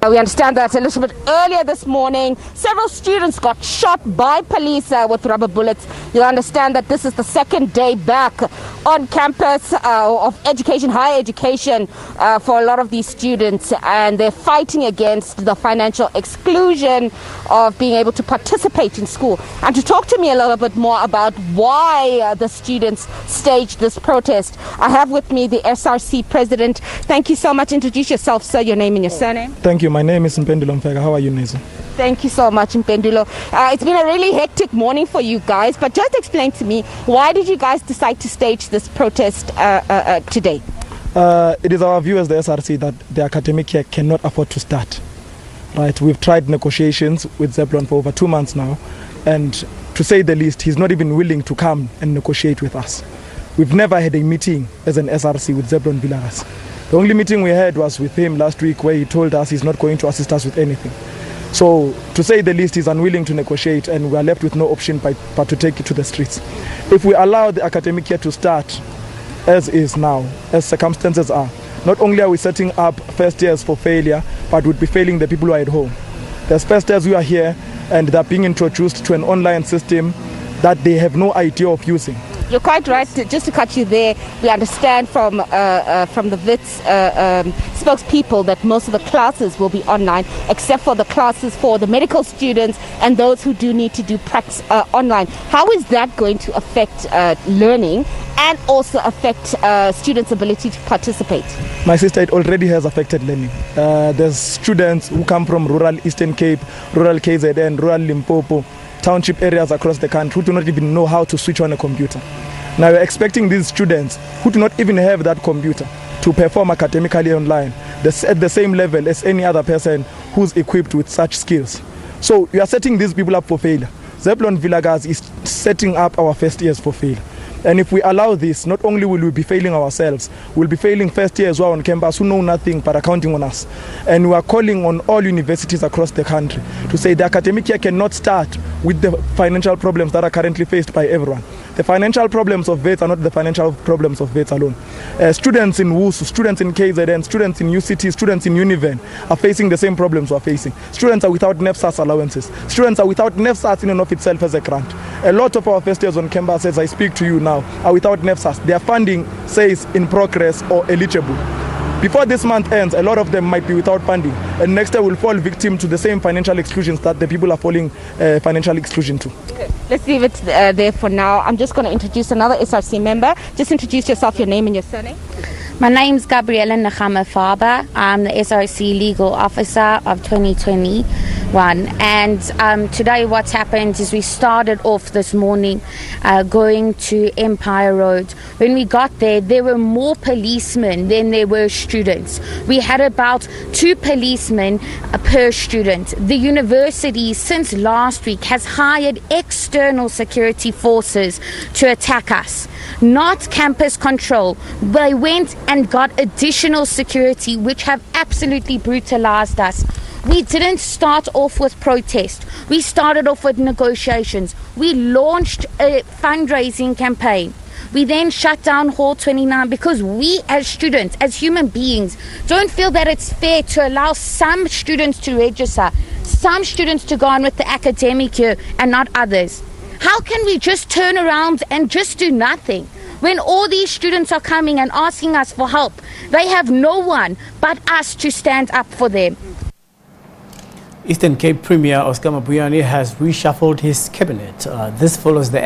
We understand that a little bit earlier this morning, several students got shot by police with rubber bullets. You'll understand that this is the second day back on campus of education, higher education, for a lot of these students, and they're fighting against the financial exclusion of being able to participate in school. And to talk to me a little bit more about why the students staged this protest, I have with me the SRC president. Thank you so much. Introduce yourself, sir, your name and your surname. Thank you. My name is Mpendulo Mfeka. How are you, Nezo? Thank you so much, Mpendulo. It's been a really hectic morning for you guys, but just explain to me, why did you guys decide to stage this protest today? It is our view as the SRC that the academic year cannot afford to start. Right? We've tried negotiations with Zeblon for over 2 months now, and to say the least, he's not even willing to come and negotiate with us. We've never had a meeting as an SRC with Zeblon Villagas. The only meeting we had was with him last week, where he told us he's not going to assist us with anything. So, to say the least, he's unwilling to negotiate, and we are left with no option but to take it to the streets. If we allow the academic year to start as is now, as circumstances are, not only are we setting up first years for failure, but we'd be failing the people who are at home. There's first years who are here, and they're being introduced to an online system that they have no idea of using. You're quite right. Just to cut you there, we understand from the Wits spokespeople that most of the classes will be online, except for the classes for the medical students and those who do need to do practice online. How is that going to affect learning and also affect students' ability to participate? My sister, it already has affected learning. There's students who come from rural Eastern Cape, rural KZN, rural Limpopo, township areas across the country who do not even know how to switch on a computer. Now we're expecting these students who do not even have that computer to perform academically online at the same level as any other person who's equipped with such skills. So we are setting these people up for failure. Zeblon Villagas is setting up our first years for failure. And if we allow this, not only will we be failing ourselves, we'll be failing first years who are on campus who know nothing but are counting on us. And we are calling on all universities across the country to say the academic year cannot start with the financial problems that are currently faced by everyone. The financial problems of Wits are not the financial problems of Wits alone. Students in WUSU, students in KZN, students in UCT, students in Univen are facing the same problems we're facing. Students are without NEFSAS allowances. Students are without NEFSAS in and of itself as a grant. A lot of our first years on campus, as I speak to you now, are without NEFSAS. Their funding says in progress or eligible. Before this month ends, a lot of them might be without funding, and next year will fall victim to the same financial exclusions that the people are falling financial exclusion to. Okay. Let's leave it there for now. I'm just going to introduce another SRC member. Just introduce yourself, your name and your surname. My name's Gabriella Nakama Faber. I'm the SRC Legal Officer of 2021. And today what's happened is we started off this morning going to Empire Road. When we got there, there were more policemen than there were students. We had about 2 policemen per student. The university, since last week, has hired external security forces to attack us. Not campus control. They went and got additional security, which have absolutely brutalized us. We didn't start off with protest. We started off with negotiations. We launched a fundraising campaign. We then shut down Hall 29 because we as students, as human beings, don't feel that it's fair to allow some students to register, some students to go on with the academic year and not others. How can we just turn around and just do nothing? When all these students are coming and asking us for help, they have no one but us to stand up for them. Eastern Cape Premier Oscar Mabuyane has reshuffled his cabinet. This follows the